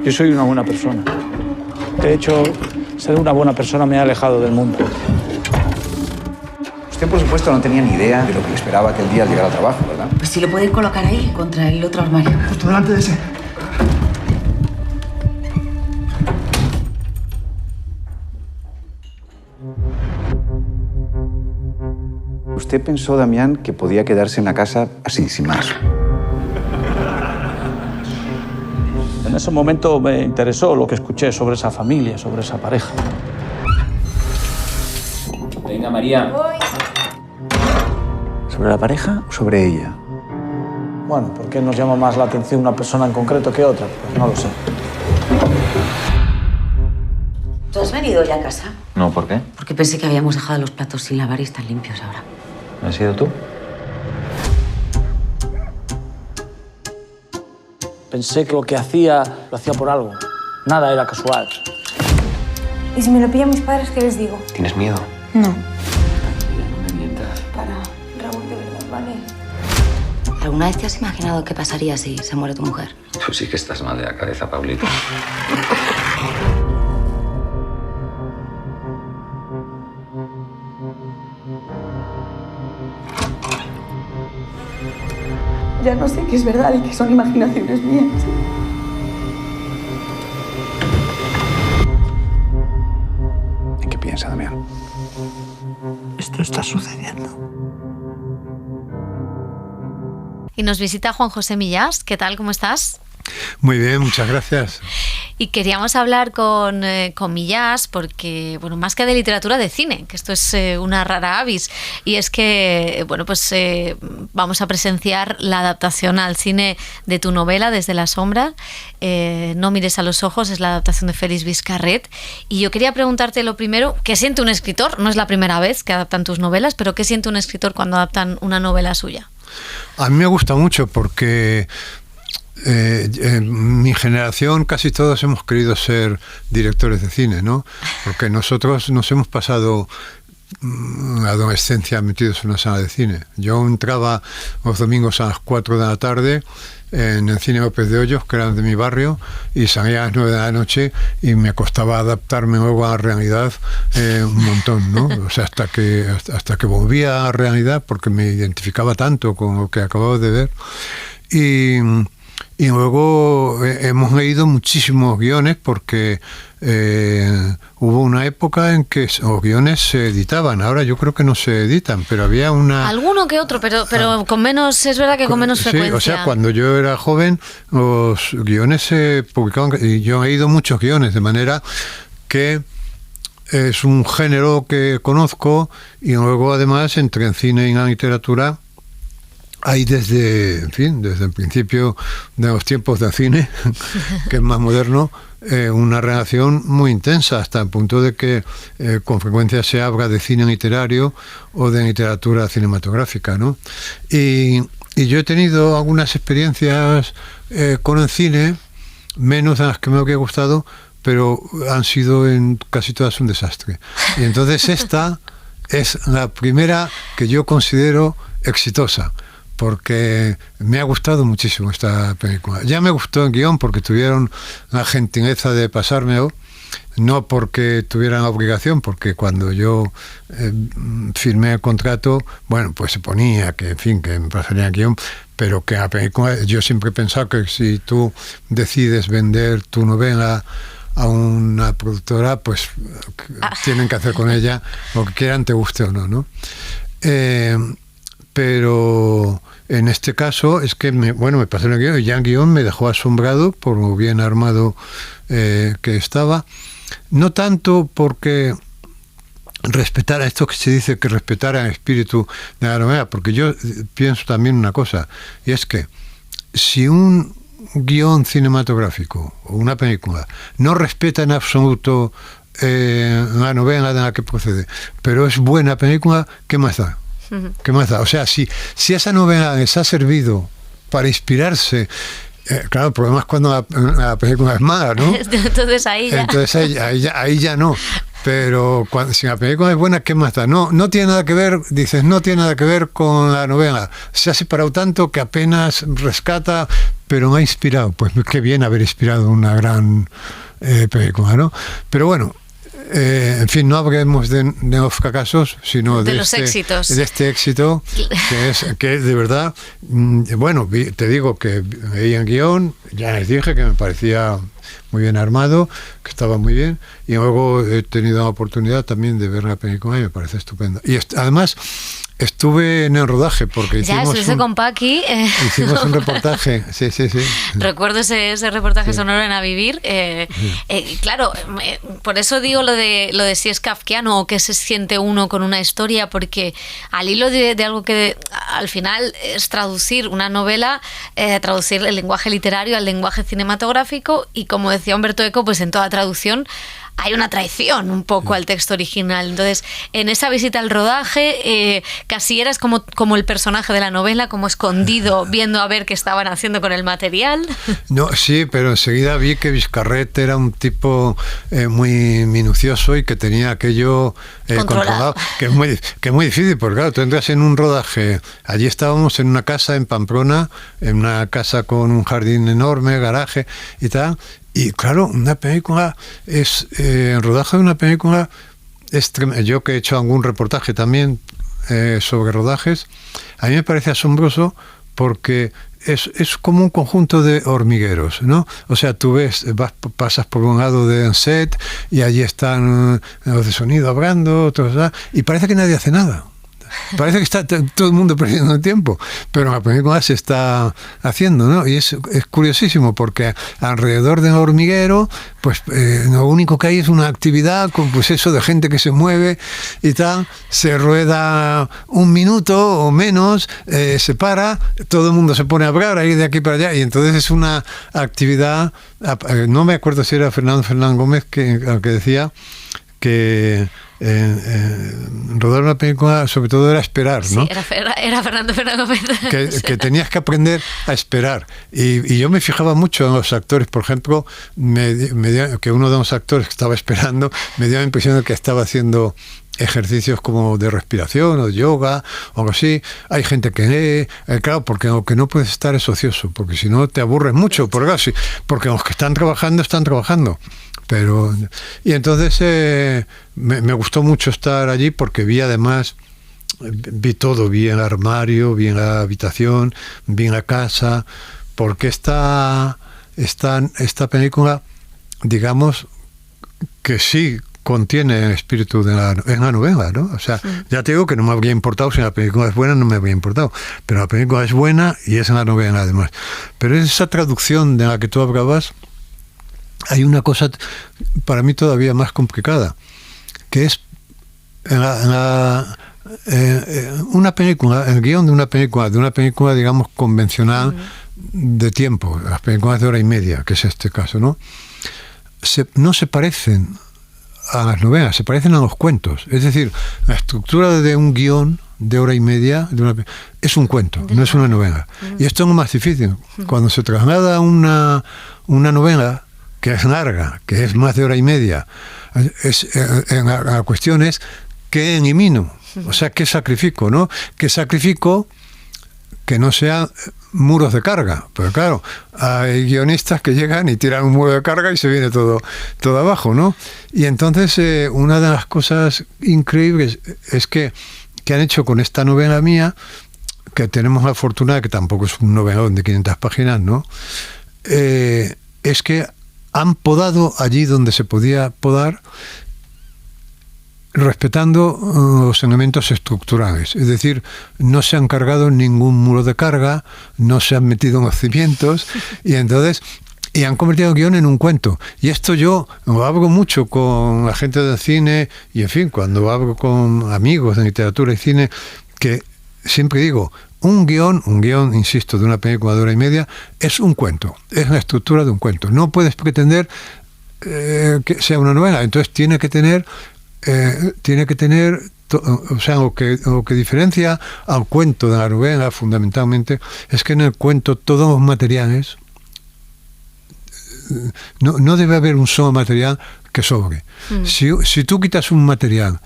Yo soy una buena persona. De hecho, ser una buena persona me ha alejado del mundo. Usted, por supuesto, no tenía ni idea de lo que le esperaba aquel día al llegar al trabajo, ¿verdad? Pues si lo pueden colocar ahí, contra el otro armario. Justo delante de ese. ¿Usted pensó, Damián, que podía quedarse en la casa así, sin más? En ese momento me interesó lo que escuché sobre esa familia, sobre esa pareja. Venga, María. ¿Sobre la pareja o sobre ella? Bueno, ¿por qué nos llama más la atención una persona en concreto que otra? Pues no lo sé. ¿Tú has venido ya a casa? No, ¿por qué? Porque pensé que habíamos dejado los platos sin lavar y están limpios ahora. ¿Has sido tú? Pensé que lo que hacía, lo hacía por algo. Nada era casual. ¿Y si me lo pillan mis padres, qué les digo? ¿Tienes miedo? No. No me mientas. Para, Raúl, de verdad, ¿vale? ¿Alguna vez te has imaginado qué pasaría si se muere tu mujer? Tú sí que estás mal de la cabeza, Paulita. Ya no sé qué es verdad y qué son imaginaciones mías. ¿En qué piensa, Damián? Esto está sucediendo. Y nos visita Juan José Millás. ¿Qué tal? ¿Cómo estás? Muy bien, muchas gracias. Y queríamos hablar con Millás porque, bueno, más que de literatura, de cine, que esto es una rara avis. Y es que, bueno, pues vamos a presenciar la adaptación al cine de tu novela, Desde la sombra. No mires a los ojos, es la adaptación de Félix Vizcarret. Y yo quería preguntarte lo primero, ¿qué siente un escritor? No es la primera vez que adaptan tus novelas, pero ¿qué siente un escritor cuando adaptan una novela suya? A mí me gusta mucho porque en mi generación casi todos hemos querido ser directores de cine, ¿no? Porque nosotros nos hemos pasado la adolescencia metidos en una sala de cine. Yo entraba los domingos a las 4 de la tarde en el cine López de Hoyos, que era de mi barrio, y salía a las 9 de la noche y me costaba adaptarme luego a la realidad un montón, ¿no? O sea, hasta que volvía a la realidad, porque me identificaba tanto con lo que acababa de ver. Y luego hemos leído muchísimos guiones porque hubo una época en que los guiones se editaban. Ahora yo creo que no se editan, pero había una... Alguno que otro, pero con menos, es verdad que con menos frecuencia. Sí, o sea, cuando yo era joven los guiones se publicaban y yo he leído muchos guiones, de manera que es un género que conozco y luego además entre el cine y la literatura hay desde el principio de los tiempos del cine, que es más moderno, una relación muy intensa, hasta el punto de que con frecuencia se habla de cine literario o de literatura cinematográfica, ¿no? Y yo he tenido algunas experiencias con el cine, menos de las que me habría gustado, pero han sido en casi todas un desastre. Y entonces esta es la primera que yo considero exitosa, porque me ha gustado muchísimo esta película. Ya me gustó el guión porque tuvieron la gentileza de pasármelo, no porque tuvieran la obligación, porque cuando yo firmé el contrato, bueno, pues se ponía que, en fin, que me pasaría el guión, pero que la película, yo siempre he pensado que si tú decides vender tu novela a una productora, pues tienen que hacer con ella lo que quieran, te guste o no, ¿no? Pero en este caso es que me pasó el guión y ya el guión me dejó asombrado por lo bien armado que estaba. No tanto porque respetara esto que se dice, que respetara el espíritu de la novela, porque yo pienso también una cosa, y es que si un guión cinematográfico o una película no respeta en absoluto la novela de la que procede, pero es buena película, ¿qué más da? ¿Qué más da? O sea, si esa novela les ha servido para inspirarse, claro, el problema es cuando la película es mala, ¿no? Entonces ahí ya. Entonces ahí ya no. Pero si la película es buena, ¿qué más da? No tiene nada que ver, dices, no tiene nada que ver con la novela. Se ha separado tanto que apenas rescata, pero me ha inspirado. Pues qué bien haber inspirado una gran película, ¿no? Pero bueno, en fin, no hablemos de los fracasos, sino de los éxitos. De este éxito, que de verdad, bueno, te digo que veía el guión, ya les dije que me parecía muy bien armado, que estaba muy bien, y luego he tenido la oportunidad también de ver la película y me parece estupenda. Y además estuve en el rodaje porque hicimos con Paqui. Hicimos un reportaje, sí. Recuerdo ese reportaje sonoro en A Vivir. Claro, por eso digo lo de si es kafkiano o qué se siente uno con una historia, porque al hilo de algo que al final es traducir una novela, traducir el lenguaje literario al lenguaje cinematográfico, y como decía Humberto Eco, pues en toda traducción hay una traición un poco al texto original. Entonces, en esa visita al rodaje, casi eras como el personaje de la novela, como escondido, viendo a ver qué estaban haciendo con el material. No, sí, pero enseguida vi que Vizcarret era un tipo muy minucioso y que tenía aquello controlado, que es muy difícil, porque claro, tú entras en un rodaje. Allí estábamos en una casa en Pamplona, en una casa con un jardín enorme, garaje y tal. Y claro, una película el rodaje de una película es tremendo. Yo que he hecho algún reportaje también sobre rodajes, a mí me parece asombroso porque es como un conjunto de hormigueros, ¿no? O sea, tú pasas por un lado de set y allí están los de sonido hablando, otros, y parece que nadie hace nada. Parece que está todo el mundo perdiendo el tiempo, pero la película se está haciendo, ¿no? Y es curiosísimo porque alrededor del hormiguero, pues lo único que hay es una actividad con pues eso de gente que se mueve y tal, se rueda un minuto o menos, se para, todo el mundo se pone a hablar, a ir de aquí para allá, y entonces es una actividad, no me acuerdo si era Fernán Gómez que decía que rodar una película sobre todo era esperar, ¿no? Sí, era Fernando Gómez. Que tenías que aprender a esperar, y yo me fijaba mucho en los actores. Por ejemplo, que uno de los actores que estaba esperando me dio la impresión de que estaba haciendo ejercicios como de respiración o de yoga o algo así. Hay gente que lee, claro, porque lo que no puedes estar es ocioso, porque si no te aburres mucho, porque los que están trabajando. Y entonces me gustó mucho estar allí porque vi todo, vi el armario, vi la habitación, vi la casa, porque esta película, digamos, que sí contiene el espíritu de la novela, ¿no? O sea, ya te digo que no me habría importado, si la película es buena no me habría importado, pero la película es buena y es en la novela además. Pero esa traducción de la que tú hablabas, hay una cosa para mí todavía más complicada, que es una película, el guión de una película digamos convencional de tiempo, las películas de hora y media, que es este caso, ¿no? No se parecen a las novelas, se parecen a los cuentos. Es decir, la estructura de un guión de hora y media es un cuento, no es una novela. Y esto es lo más difícil. Cuando se traslada una novela que es larga, que es más de hora y media, la cuestión es ¿qué elimino? O sea, ¿qué sacrifico? ¿No? ¿Qué sacrifico? Que no sean muros de carga. Pero claro, hay guionistas que llegan y tiran un muro de carga y se viene todo abajo, ¿no? Y entonces una de las cosas increíbles es que han hecho con esta novela mía, que tenemos la fortuna de que tampoco es un novelón de 500 páginas, ¿no? Es que han podado allí donde se podía podar, respetando los elementos estructurales. Es decir, no se han cargado ningún muro de carga, no se han metido en los cimientos, y han convertido el guión en un cuento. Y esto yo lo hablo mucho con la gente del cine, y en fin, cuando hablo con amigos de literatura y cine, que siempre digo, un guión, insisto, de una película de hora y media, es un cuento, es la estructura de un cuento. No puedes pretender que sea una novela, entonces tiene que tener, o sea, lo que diferencia al cuento de la novela fundamentalmente es que en el cuento todos los materiales, no debe haber un solo material que sobre. Si tú quitas un material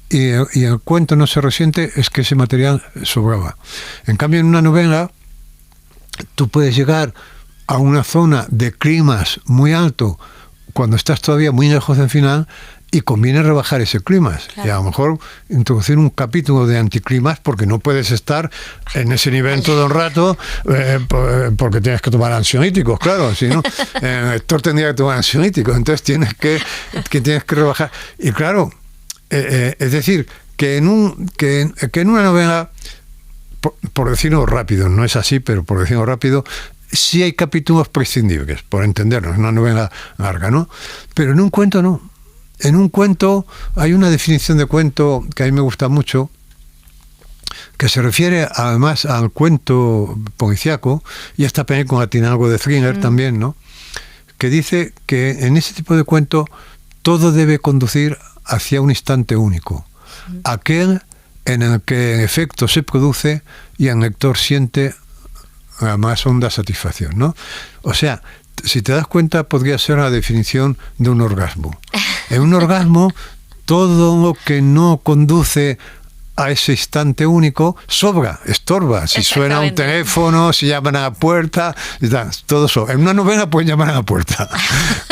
y el cuento no se resiente, es que ese material sobraba. En cambio, en una novela, tú puedes llegar a una zona de climas muy alto cuando estás todavía muy lejos del final, y conviene rebajar ese clima. Claro. Y a lo mejor introducir un capítulo de anticlimas, porque no puedes estar en ese nivel todo el rato, porque tienes que tomar ansiolíticos, claro. Si no, Héctor tendría que tomar ansiolíticos, entonces tienes que rebajar. Y claro, es decir, que en una novela, por decirlo rápido, no es así, pero por decirlo rápido, sí hay capítulos prescindibles, por entendernos, en una novela larga, ¿no? Pero en un cuento no. En un cuento hay una definición de cuento que a mí me gusta mucho, que se refiere además al cuento policíaco, y esta película tiene algo de thriller también, ¿no? Que dice que en ese tipo de cuento todo debe conducir hacia un instante único, aquel en el que el efecto se produce y el lector siente la más honda satisfacción, ¿no? O sea, si te das cuenta, podría ser la definición de un orgasmo. En un orgasmo, todo lo que no conduce a ese instante único sobra, estorba. Si suena un teléfono, si llaman a la puerta, todo eso. En una novela pueden llamar a la puerta.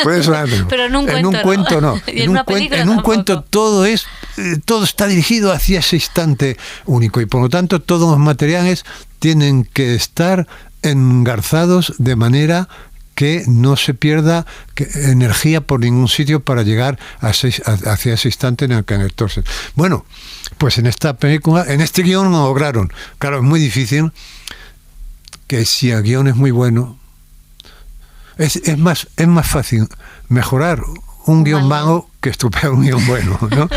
Puede sonar, pero en un cuento no. En un cuento todo está dirigido hacia ese instante único, y por lo tanto todos los materiales tienen que estar engarzados de manera que no se pierda energía por ningún sitio para llegar hacia ese instante en el que el lector se... Bueno, pues en esta película, en este guión lo lograron. Claro, es muy difícil que si el guión es muy bueno, es más fácil mejorar un guión malo que estropear un guión bueno, ¿no?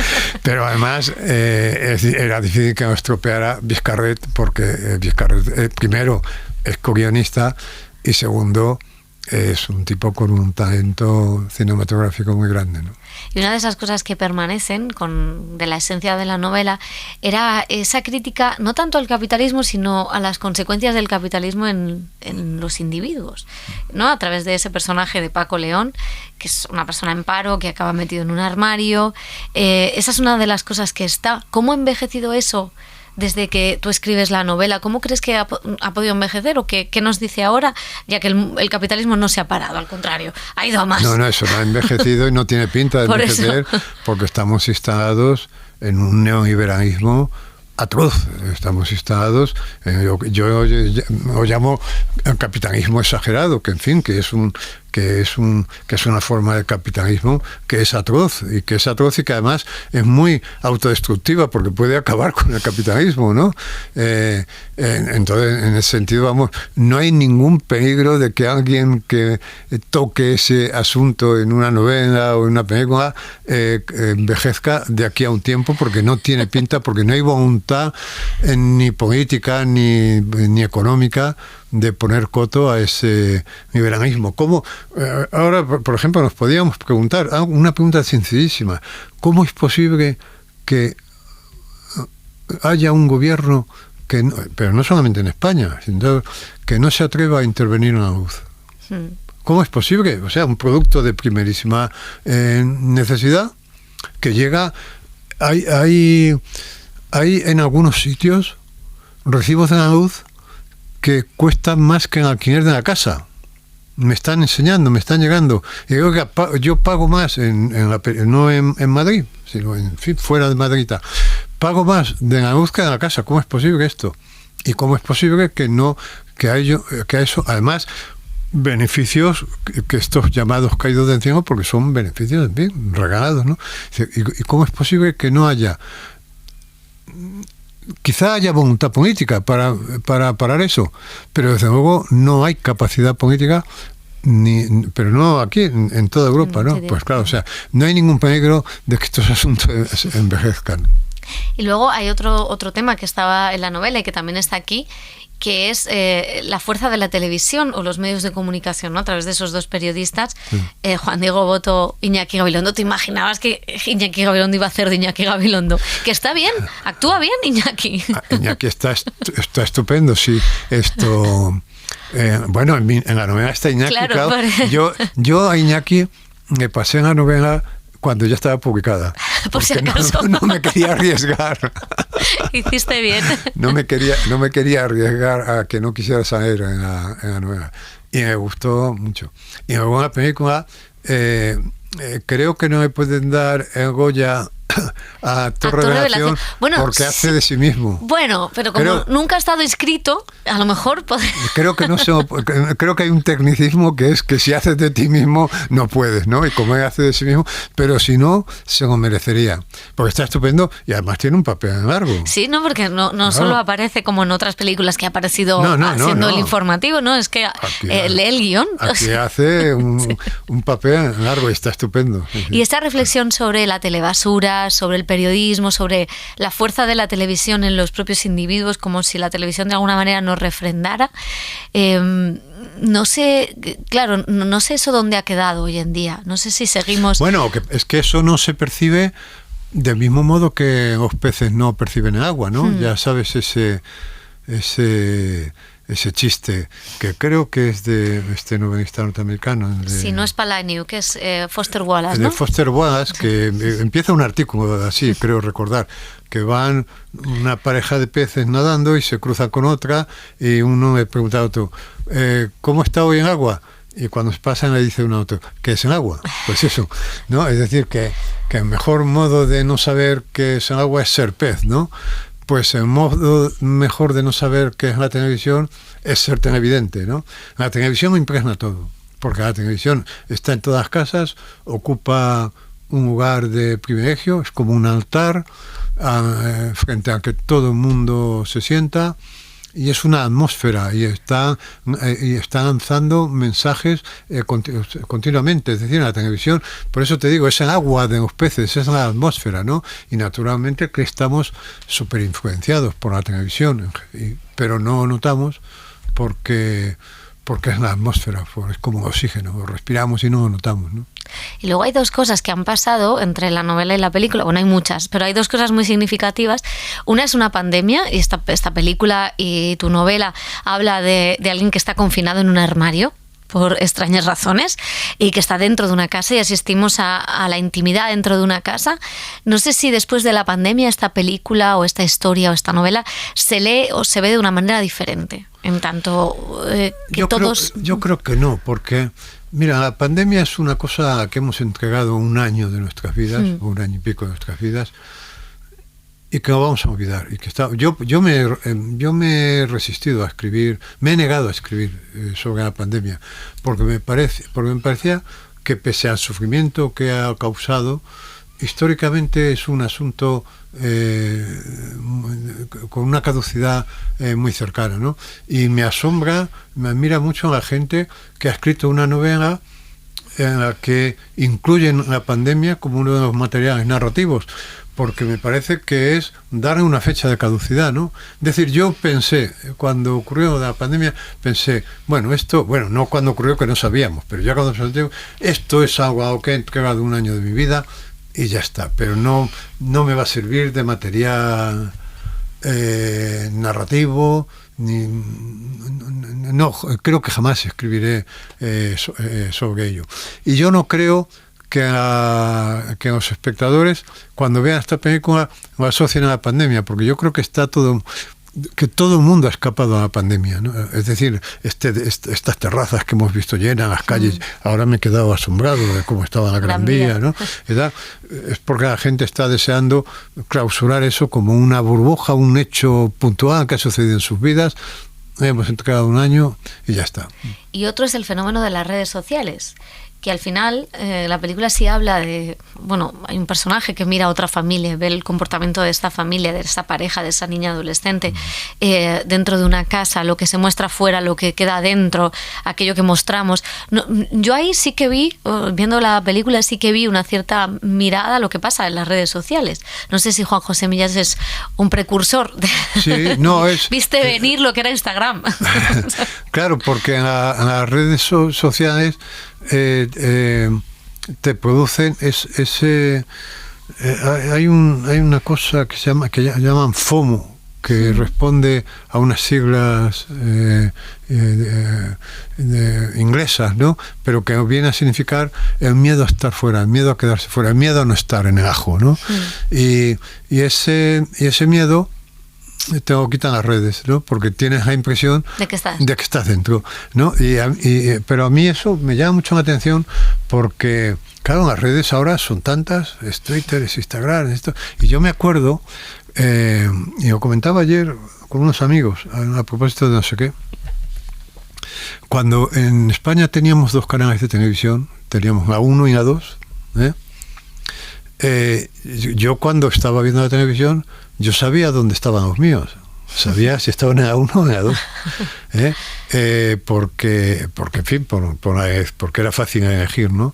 Pero además era difícil que lo estropeara Vizcarret, porque Vizcarret, primero, es co-guionista, y segundo, es un tipo con un talento cinematográfico muy grande, ¿no? Y una de esas cosas que permanecen de la esencia de la novela era esa crítica no tanto al capitalismo, sino a las consecuencias del capitalismo en los individuos, ¿no? A través de ese personaje de Paco León, que es una persona en paro, que acaba metido en un armario. Esa es una de las cosas que está. ¿Cómo ha envejecido eso desde que tú escribes la novela? ¿Cómo crees que ha podido envejecer, o qué nos dice ahora, ya que el capitalismo no se ha parado, al contrario, ha ido a más? No, eso no ha envejecido y no tiene pinta de envejecer, porque estamos instalados en un neoliberalismo atroz. Estamos instalados, yo lo llamo el capitalismo exagerado, que en fin, que es una forma de capitalismo que es atroz y que además es muy autodestructiva, porque puede acabar con el capitalismo, ¿no? Entonces, en ese sentido, vamos, no hay ningún peligro de que alguien que toque ese asunto en una novela o en una película envejezca de aquí a un tiempo, porque no tiene pinta, porque no hay voluntad ni política ni económica de poner coto a ese liberalismo. ¿Cómo? Ahora, por ejemplo, nos podíamos preguntar, una pregunta sencillísima: ¿cómo es posible que haya un gobierno pero no solamente en España, sino que no se atreva a intervenir en la luz? ¿Cómo es posible? O sea, un producto de primerísima necesidad que llega... Hay en algunos sitios recibos de la luz que cuestan más que el alquiler de la casa. Me están enseñando, me están llegando. Y creo que yo pago más no en Madrid, sino en fin, fuera de Madrid. Pago más de la luz que de la casa. ¿Cómo es posible esto? ¿Y cómo es posible que a eso, además, beneficios que estos llamados caídos del cielo, porque son beneficios bien regalados, ¿no? ¿Y cómo es posible que no haya... Quizá haya voluntad política para parar eso, pero desde luego no hay capacidad política, pero no aquí, en toda Europa, ¿no? Pues claro, o sea, no hay ningún peligro de que estos asuntos envejezcan. Y luego hay otro tema que estaba en la novela y que también está aquí, que es la fuerza de la televisión o los medios de comunicación, ¿no? A través de esos dos periodistas, Juan Diego Boto, Iñaki Gabilondo. ¿Te imaginabas que Iñaki Gabilondo iba a hacer de Iñaki Gabilondo? Que está bien, actúa bien Iñaki. Iñaki está estupendo, sí. Bueno, en la novela está Iñaki, claro. Yo a Iñaki me pasé en la novela cuando ya estaba publicada. Por si Porque acaso. no me quería arriesgar. Hiciste bien. No me quería arriesgar a que no quisiera salir en la novela. Y me gustó mucho. Y en alguna película creo que no me pueden dar el Goya a actor revelación bueno, porque hace de sí mismo. Bueno, pero como nunca ha estado inscrito, a lo mejor creo que hay un tecnicismo que es que si haces de ti mismo no puedes, ¿no? Y como él hace de sí mismo, pero si no, se lo merecería. Porque está estupendo y además tiene un papel largo. Sí, no, porque no solo aparece como en otras películas que ha aparecido haciendo el informativo, ¿no? Es que lee el guión. Aquí hace un papel largo y está estupendo. Y esta reflexión sobre la telebasura, sobre el periodismo, sobre la fuerza de la televisión en los propios individuos, como si la televisión de alguna manera nos refrendara. No sé, claro, no sé eso dónde ha quedado hoy en día. No sé si seguimos... Bueno, es que eso no se percibe del mismo modo que los peces no perciben el agua, ¿no? Ya sabes ese chiste, que creo que es de este novelista norteamericano. Si no es Palahniuk, que es Foster Wallace, ¿no? De Foster Wallace, que empieza un artículo así, creo recordar, que van una pareja de peces nadando y se cruzan con otra y uno le pregunta a otro, ¿cómo está hoy en agua? Y cuando pasan le dice uno a otro, ¿qué es el agua? Pues eso, ¿no? Es decir, que el mejor modo de no saber qué es el agua es ser pez, ¿no? Pues el modo mejor de no saber qué es la televisión es ser televidente, ¿no? La televisión impregna todo, porque la televisión está en todas las casas, ocupa un lugar de privilegio, es como un altar frente al que todo el mundo se sienta, y es una atmósfera y está lanzando mensajes continuamente. Es decir, la televisión, por eso te digo, es el agua de los peces, es la atmósfera, ¿no? Y naturalmente que estamos súper influenciados por la televisión, pero no notamos porque es la atmósfera, es como oxígeno, lo respiramos y no lo notamos, ¿no? Y luego hay dos cosas que han pasado entre la novela y la película. Bueno, hay muchas, pero hay dos cosas muy significativas. Una es una pandemia, y esta película y tu novela habla de alguien que está confinado en un armario por extrañas razones y que está dentro de una casa, y asistimos a la intimidad dentro de una casa. No sé si después de la pandemia esta película o esta historia o esta novela se lee o se ve de una manera diferente, en tanto que yo creo que no, porque mira, la pandemia es una cosa que hemos entregado un año de nuestras vidas, o un año y pico de nuestras vidas, y que no vamos a olvidar. Y que yo me he resistido a escribir, me he negado a escribir sobre la pandemia, porque me parecía que pese al sufrimiento que ha causado, históricamente es un asunto con una caducidad muy cercana, ¿no? Y me admira mucho la gente que ha escrito una novela en la que incluyen la pandemia como uno de los materiales narrativos, porque me parece que es darle una fecha de caducidad, ¿no? Es decir, yo pensé, cuando ocurrió la pandemia, no cuando ocurrió, que no sabíamos, pero ya cuando pensé, esto es algo que he entregado un año de mi vida y ya está, pero no me va a servir de material narrativo, no, creo que jamás escribiré sobre ello. Y yo no creo que los espectadores, cuando vean esta película, lo asocien a la pandemia, porque yo creo que todo el mundo ha escapado a la pandemia, ¿no? Es decir, estas terrazas que hemos visto llenas, las calles, ahora me he quedado asombrado de cómo estaba la Gran Vía, ¿no? Es porque la gente está deseando clausurar eso como una burbuja, un hecho puntual que ha sucedido en sus vidas. Hemos entregado un año y ya está. Y otro es el fenómeno de las redes sociales, que al final la película sí habla de, hay un personaje que mira a otra familia, ve el comportamiento de esta familia, de esa pareja, de esa niña adolescente, dentro de una casa, lo que se muestra fuera, lo que queda dentro, aquello que mostramos. Yo ahí sí que vi, viendo la película, sí que vi una cierta mirada a lo que pasa en las redes sociales. No sé si Juan José Millás es un precursor. Viste venir lo que era Instagram. Claro, porque en las redes sociales te producen hay una cosa que llaman FOMO, que responde a unas siglas inglesas, ¿no? Pero que viene a significar el miedo a estar fuera, el miedo a quedarse fuera, el miedo a no estar en el ajo, ¿no? Y ese miedo te lo quitan las redes, ¿no? Porque tienes la impresión de que estás dentro, ¿no? Pero a mí eso me llama mucho la atención porque, claro, las redes ahora son tantas, es Twitter, es Instagram, esto. Y yo me acuerdo, y lo comentaba ayer con unos amigos a propósito de no sé qué, cuando en España teníamos 2 canales de televisión, teníamos A1 y A2, yo cuando estaba viendo la televisión, yo sabía dónde estaban los míos. Sabía si estaban en A1 o en A2. Porque en fin, porque era fácil elegir, ¿no?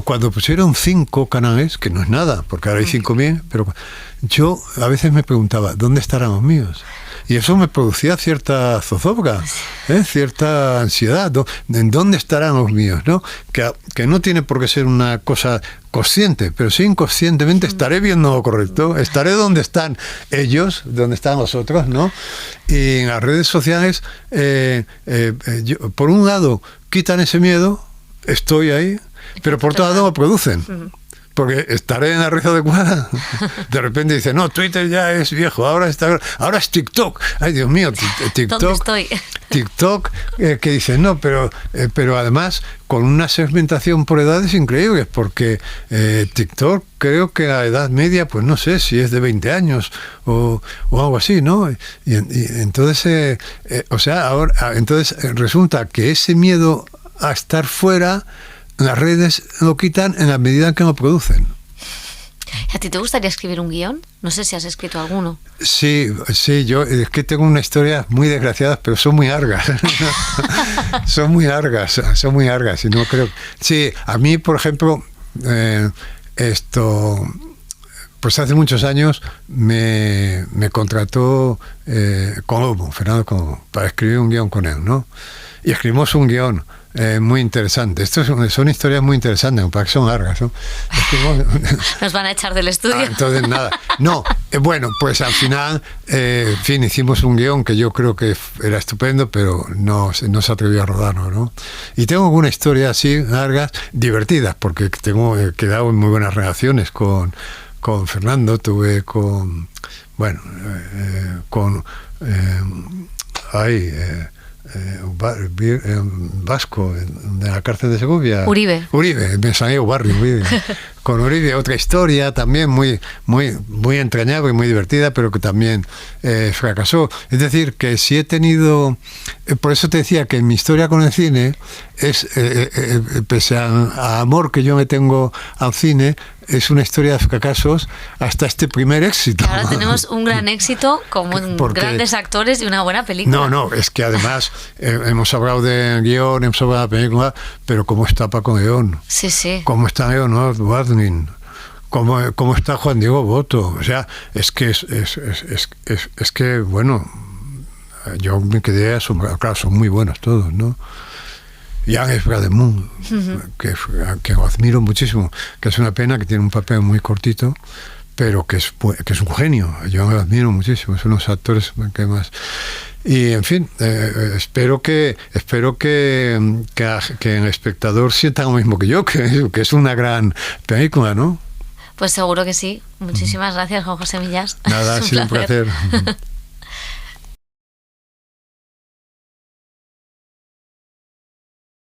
Cuando pusieron 5 canales, que no es nada, porque ahora hay 5.000, pero yo a veces me preguntaba, ¿dónde estarán los míos? Y eso me producía cierta zozobra, cierta ansiedad. ¿En dónde estarán los míos? ¿No? Que no tiene por qué ser una cosa consciente, pero sí inconscientemente estaré viendo lo correcto, estaré donde están ellos, donde están los otros, ¿no? Y en las redes sociales, por un lado, quitan ese miedo, estoy ahí, pero por otro lado lo producen. Porque estaré en la red adecuada. De repente dice, no, Twitter ya es viejo, ahora es TikTok. Ay, Dios mío, TikTok. ¿Dónde estoy? TikTok, que dice, no, pero además con una segmentación por edades increíbles, porque TikTok creo que a edad media, pues no sé si es de 20 años o algo así, ¿no? Y entonces, entonces resulta que ese miedo a estar fuera, las redes lo quitan en la medida en que lo producen. ¿A ti te gustaría escribir un guión? No sé si has escrito alguno. Sí, yo es que tengo una historia muy desgraciada, pero son muy largas. son muy largas y no creo. Sí, a mí, por ejemplo, pues hace muchos años me contrató Fernando Colombo, para escribir un guión con él, ¿no? Y escribimos un guión muy interesante. Son historias muy interesantes, para que son largas, ¿no? Nos van a echar del estudio. Entonces, nada. No, bueno, pues al final, en fin, hicimos un guión que yo creo que era estupendo, pero no se atrevió a rodarlo, ¿no? Y tengo alguna historia así, largas, divertidas, porque he quedado en muy buenas relaciones con Fernando, tuve con vasco de la cárcel de Segovia, Uribe, me salió barrio Uribe. Con Uribe otra historia también muy entrañable y muy divertida, pero que también fracasó. Es decir, que si he tenido, por eso te decía que mi historia con el cine es, pese a amor que yo me tengo al cine, es una historia de fracasos hasta este primer éxito. Ahora tenemos un gran éxito con grandes actores y una buena película. No, es que además hemos hablado de guión, hemos hablado de la película, pero ¿cómo está Paco León? Sí. ¿Cómo está Leonor Wadling? ¿Cómo está Juan Diego Boto? O sea, es que bueno, yo me quedé asombrado. Claro, son muy buenos todos, ¿no? Y Ángel Brademunt, que lo admiro muchísimo, que es una pena que tiene un papel muy cortito, pero que es un genio. Yo lo admiro muchísimo, es uno de los actores que más. Y en fin, espero que el espectador sienta lo mismo que yo, que es una gran película, ¿no? Pues seguro que sí. Muchísimas gracias, Juan José Millás. Nada, ha sido un placer.